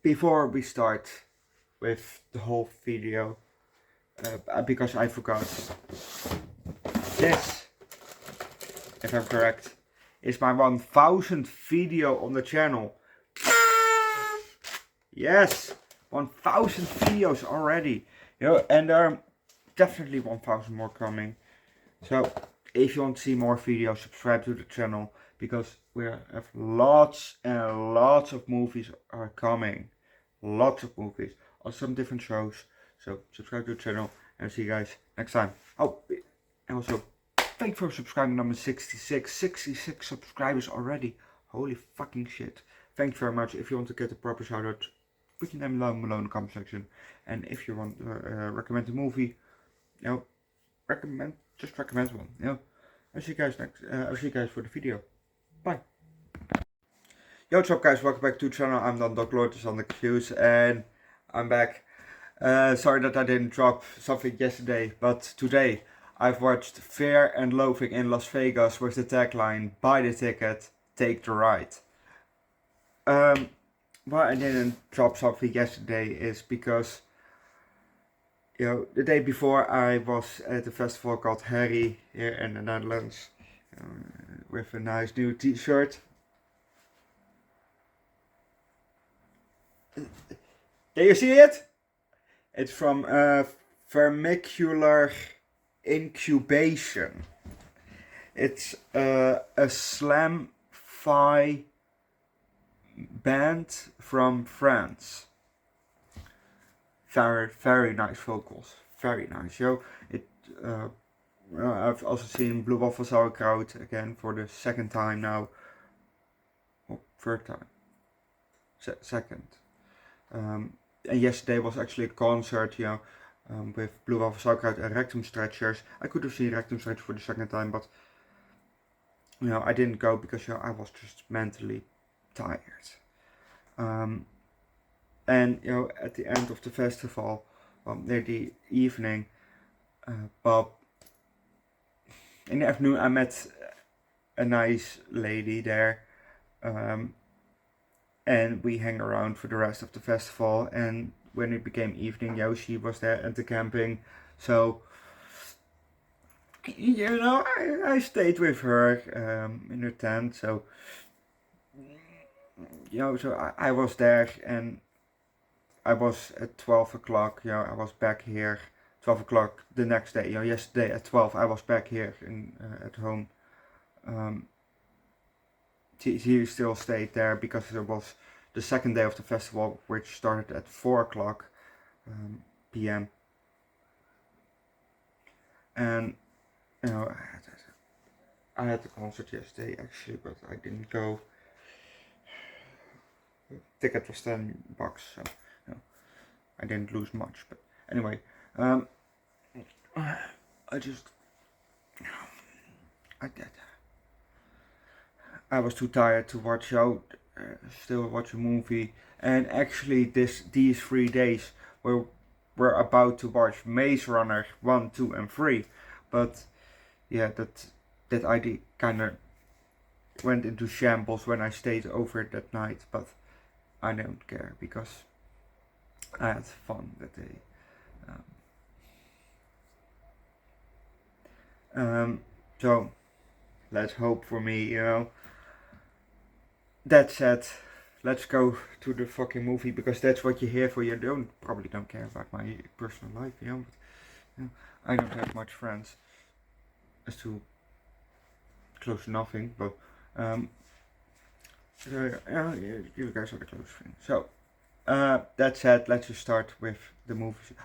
before we start with the whole video, because I forgot, this, if I'm correct, is my 1000th video on the channel. Yes, 1000 videos already. And there are definitely 1000 more coming. So if you want to see more videos, subscribe to the channel, because we have lots and lots of movies are coming. Lots of movies on some different shows. So subscribe to the channel and see you guys next time. Oh, and also thank you for subscribing, number 66. 66 subscribers already. Holy fucking shit. Thank you very much. If you want to get a proper shout out, put your name down below in the comment section. And if you want to recommend a movie, just recommend one. I'll see you guys I'll see you guys for the video. Bye. Yo, what's up guys, welcome back to the channel. I'm Underdog Eats on the queues and I'm back. Sorry that I didn't drop something yesterday, but today I've watched Fear and Loathing in Las Vegas with the tagline, buy the ticket, take the ride. Why I didn't drop something yesterday is because the day before I was at a festival called Harry here in the Netherlands with a nice new t-shirt. Can you see it? It's from Vermicular Incubation. It's a slam-fi band from France. Very nice vocals. Very nice. I've also seen Blue Waffle Sauerkraut again for the second time now. Or third time. Second. And yesterday was actually a concert, with Blue Waffle Sauerkraut and Rectum Stretchers. I could have seen Rectum Stretchers for the second time, but I didn't go because I was just mentally tired. And at the end of the festival, near the evening, Bob, in the afternoon I met a nice lady there, and we hang around for the rest of the festival. And when it became evening, she was there at the camping, so I stayed with her in her tent. So so I was there, and I was at 12 o'clock, I was back here 12 o'clock the next day. Yesterday at 12 I was back here at home. She still stayed there because it was the second day of the festival, which started at 4 o'clock p.m. And I had the concert yesterday actually, but I didn't go. The ticket was $10, so I didn't lose much. But anyway, I was too tired to watch still watch a movie. And actually these 3 days we're about to watch Maze Runner 1, 2 and 3. But that idea kinda went into shambles when I stayed over that night, but I don't care because I had fun that day. So let's hope for me, That said, let's go to the fucking movie, because that's what you're here for. You probably don't care about my personal life, but I don't have much friends, as to close to nothing, but you guys are the close friends. So that said, let's just start with the movie.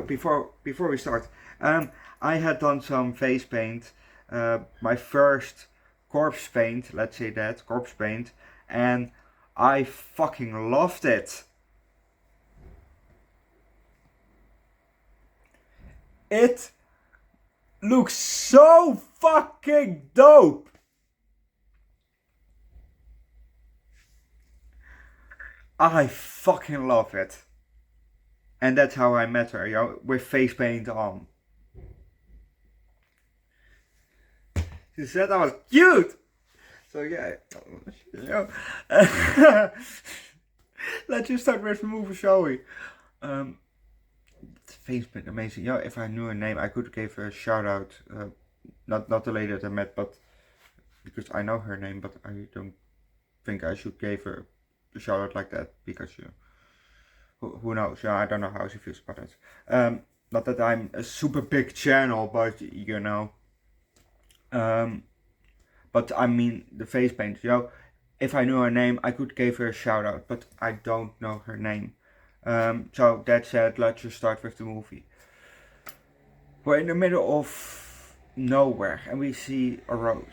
Before we start, I had done some face paint, my first corpse paint, let's say that, corpse paint, and I fucking loved it. It looks so fucking dope. I fucking love it. And that's how I met her, with face paint on. She said I was cute. So yeah, Let's just start with the movie, shall we? The fame's been amazing. Yeah, if I knew her name, I could give her a shout out. Not the lady that I met, but because I know her name, but I don't think I should give her a shout out like that because who knows? Yeah, I don't know how she feels about it. Not that I'm a super big channel, but you know. But I mean the face paint. You know, if I knew her name, I could give her a shout out, but I don't know her name. So that said, let's just start with the movie. We're in the middle of nowhere and we see a road.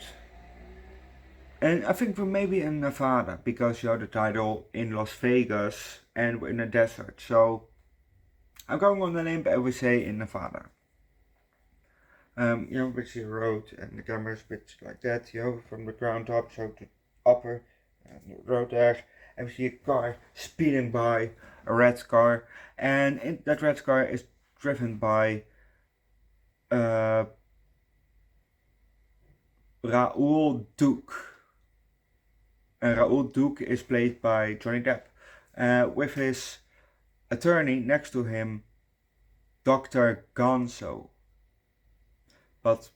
And I think we're maybe in Nevada because you know the title in Las Vegas and we're in a desert. So I'm going on the name, but I would say in Nevada. You know, we see a road and the camera's a bit like that, you know, from the ground up, so the upper the road there. And we see a car speeding by, a red car, and that red car is driven by Raoul Duke. And Raoul Duke is played by Johnny Depp, with his attorney next to him, Dr. Gonzo. But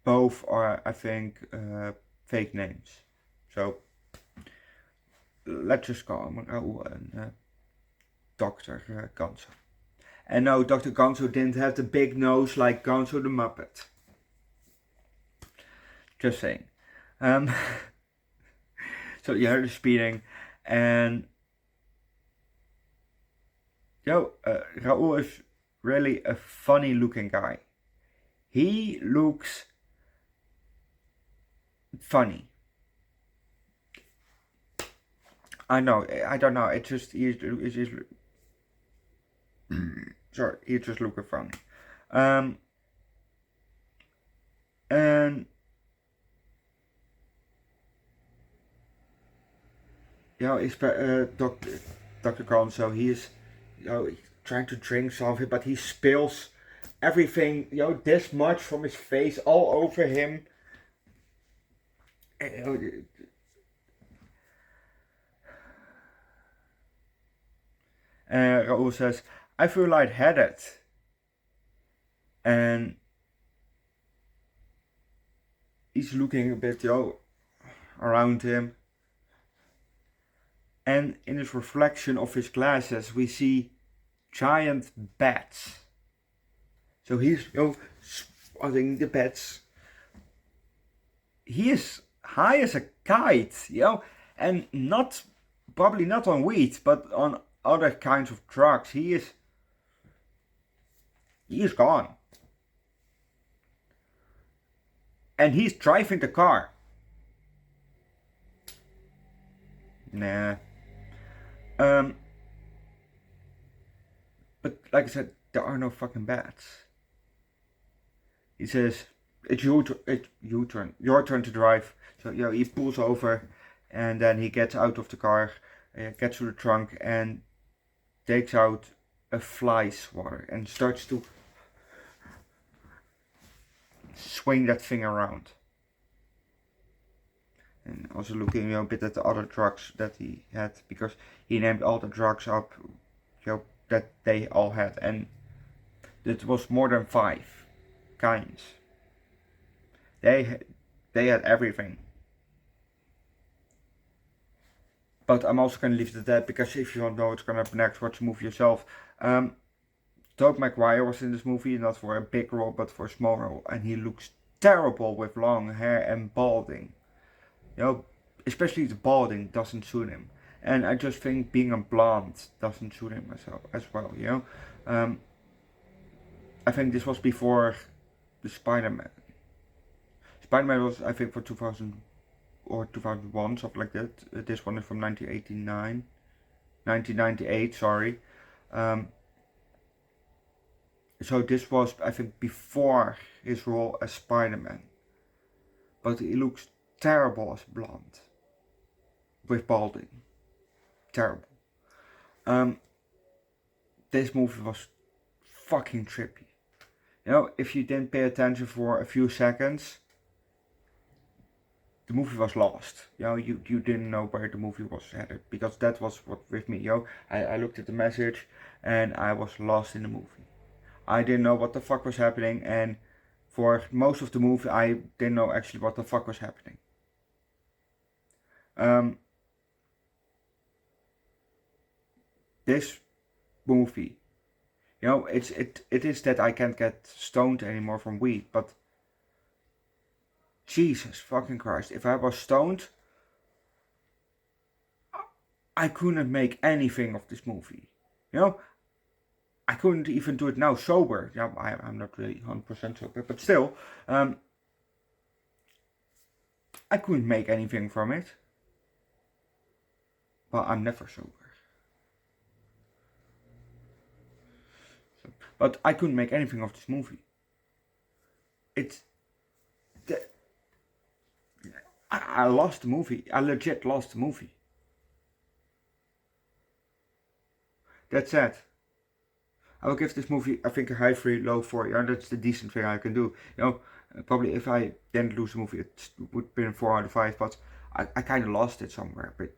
both are, I think, fake names. So let's just call him Raoul and Dr. Gonzo. And no, Dr. Gonzo didn't have the big nose like Gonzo the Muppet. Just saying. So you heard the speeding, and Raoul is really a funny looking guy. He looks funny. I know, I don't know, it's just, he's just sorry, he's just looking funny. And you know, it's Dr. Gonzo, he is, you know, trying to drink something, but he spills everything, you know, this much from his face all over him. Raoul says, I feel lightheaded. And he's looking a bit, you know, around him. And in his reflection of his glasses, we see giant bats. So he's, you know, spotting the bats. He is high as a kite, you know, and probably not on weed, but on other kinds of drugs. He is gone. And he's driving the car. Nah. But like I said, there are no fucking bats. He says, it's your turn to drive. So, you know, he pulls over and then he gets out of the car, gets to the trunk and takes out a fly swatter and starts to swing that thing around. And also looking, you know, a bit at the other drugs that he had, because he named all the drugs up, you know, that they all had, and it was more than 5 kinds. They had everything. But I'm also gonna leave it at that, because if you don't know what's gonna happen next, watch the movie yourself. Tobey Maguire was in this movie, not for a big role, but for a small role, and he looks terrible with long hair and balding. You know, especially the balding doesn't suit him. And I just think being a blonde doesn't suit him as well, you know. I think this was before the Spider-Man. Spider-Man was, I think, for 2000 or 2001, something like that. This one is from 1998, sorry. So this was, I think, before his role as Spider-Man. But he looks terrible as blonde. With balding. Terrible. This movie was fucking trippy. You know, if you didn't pay attention for a few seconds, the movie was lost. You know, you didn't know where the movie was headed, because that was what with me. You know, I looked at the message and I was lost in the movie. I didn't know what the fuck was happening, and for most of the movie I didn't know actually what the fuck was happening. This movie, you know, it is that I can't get stoned anymore from weed, but Jesus fucking Christ, if I was stoned, I couldn't make anything of this movie. You know, I couldn't even do it now sober. Yeah, I'm not really 100% sober, but still, I couldn't make anything from it. Well, I'm never sober. But I couldn't make anything of this movie. I lost the movie. I legit lost the movie. That's sad. I will give this movie, I think, a high 3, low 4. Yeah, that's the decent thing I can do. You know, probably if I didn't lose the movie, it would have been 4 out of 5. But I kind of lost it somewhere. But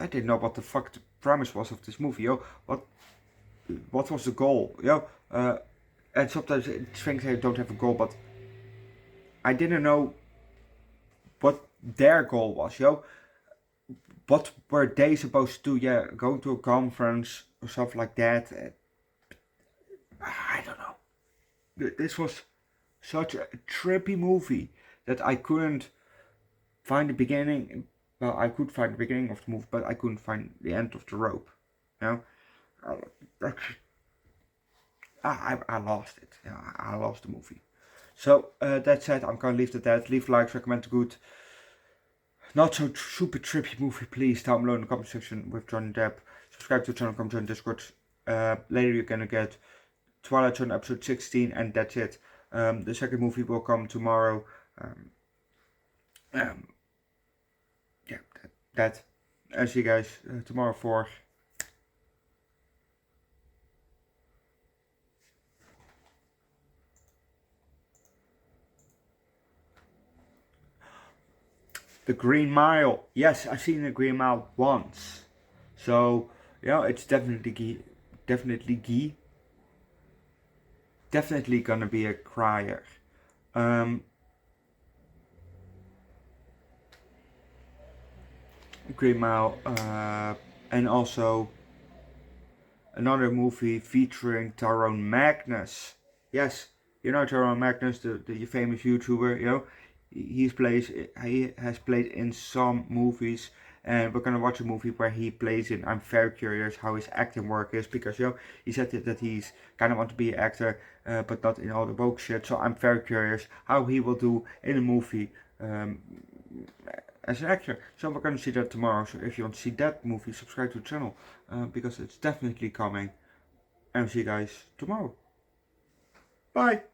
I didn't know what the fuck the premise was of this movie. Yo, what was the goal? Yo, and sometimes things don't have a goal, but I didn't know what their goal was. Yo, what were they supposed to do? Yeah, going to a conference or something like that. I don't know. This was such a trippy movie that I couldn't find the beginning. Well, I could find the beginning of the movie, but I couldn't find the end of the rope. You know, I lost it. Yeah, I lost the movie. So that said, I'm gonna leave it at that. Leave likes, recommend the good. Not so super trippy movie, please down below in the comment section with Johnny Depp. Subscribe to the channel, come join Discord. Later you're gonna get Twilight Zone episode 16, and that's it. The second movie will come tomorrow. Yeah, that. I'll see you guys tomorrow for. The Green Mile. Yes, I've seen the Green Mile once. So, yeah, it's definitely gonna be a crier. Green Mile, and also another movie featuring Tyrone Magnus. Yes, you know Tyrone Magnus, the famous YouTuber. You know, he has played in some movies, and we're gonna watch a movie where he plays in. I'm very curious how his acting work is, because you know he said that he's kind of want to be an actor, but not in all the woke shit. So I'm very curious how he will do in a movie. As an actor. So we're gonna see that tomorrow. So if you want to see that movie, subscribe to the channel, because it's definitely coming. And see you guys tomorrow. Bye.